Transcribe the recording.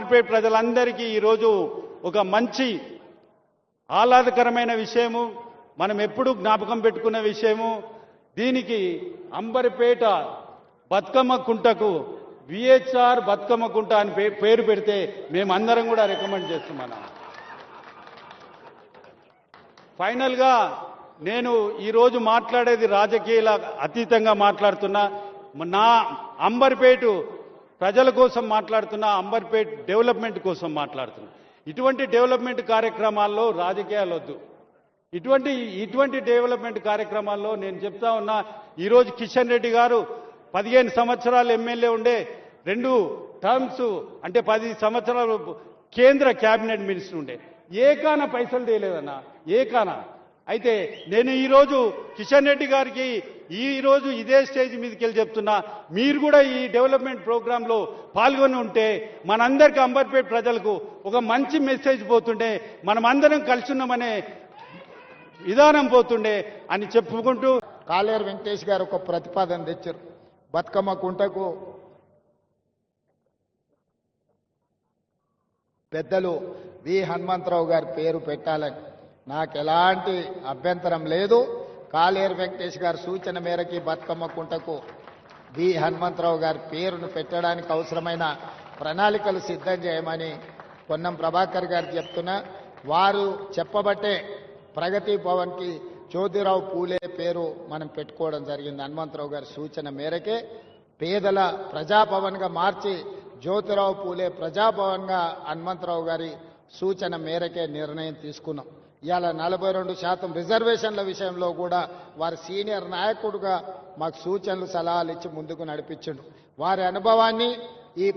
అంబర్పేట ప్రజలందరికీ ఈరోజు ఒక మంచి ఆహ్లాదకరమైన విషయము, మనం ఎప్పుడూ జ్ఞాపకం పెట్టుకున్న విషయము. దీనికి అంబర్పేట బతుకమ్మ కుంటకు విహెచ్ఆర్ బతుకమ్మ కుంట అని పేరు పెడితే మేమందరం కూడా రికమెండ్ చేస్తున్నాం. ఫైనల్గా నేను ఈరోజు మాట్లాడేది రాజకీయాల అతీతంగా మాట్లాడుతున్నా. నా అంబర్పేట ప్రజల కోసం మాట్లాడుతున్నా, అంబర్పేట డెవలప్మెంట్ కోసం మాట్లాడుతున్నా. ఇటువంటి డెవలప్మెంట్ కార్యక్రమాల్లో రాజకీయాలు వద్దు. ఇటువంటి డెవలప్మెంట్ కార్యక్రమాల్లో నేను చెప్తా ఉన్నా, ఈరోజు కిషన్ రెడ్డి గారు 15 సంవత్సరాలు ఎమ్మెల్యే ఉండే, 2 టర్మ్స్ అంటే 10 సంవత్సరాలు కేంద్ర క్యాబినెట్ మినిస్టర్ ఉండే, ఏకాన పైసలు తేలేదన్నా, ఏకాన. అయితే నేను ఈరోజు కిషన్ రెడ్డి గారికి ఈరోజు ఇదే స్టేజ్ మీదకి వెళ్ళి చెప్తున్నా, మీరు కూడా ఈ డెవలప్మెంట్ ప్రోగ్రాంలో పాల్గొని ఉంటే మనందరికీ అంబర్పేట ప్రజలకు ఒక మంచి మెసేజ్ పోతుండే, మనమందరం కలిసి ఉన్నామనే విధానం పోతుండే అని చెప్పుకుంటూ కాలేరు వెంకటేష్ గారు ఒక ప్రతిపాదన తెచ్చారు. బతుకమ్మ కుంటకు పెద్దలు వి హనుమంతరావు గారి పేరు పెట్టాలని. నాకు ఎలాంటి అభ్యంతరం లేదు. కాలేరు వెంకటేష్ గారి సూచన మేరకి బతుకమ్మ కుంటకు వి హనుమంతరావు గారి పేరును పెట్టడానికి అవసరమైన ప్రణాళికలు సిద్ధం చేయమని పొన్నం ప్రభాకర్ గారు చెప్తున్నా. వారు చెప్పబట్టే ప్రగతి భవన్కి జ్యోతిరావు పూలే పేరు మనం పెట్టుకోవడం జరిగింది. హనుమంతరావు గారి సూచన మేరకే పేదల ప్రజాభవన్గా మార్చి జ్యోతిరావు పూలే ప్రజాభవన్గా హనుమంతరావు గారి సూచన మేరకే నిర్ణయం తీసుకున్నాం. ఇవాళ 42% రిజర్వేషన్ల విషయంలో కూడా వారి సీనియర్ నాయకుడుగా మాకు సూచనలు సలహాలు ఇచ్చి ముందుకు నడిపించిండు. వారి అనుభవాన్ని ఈ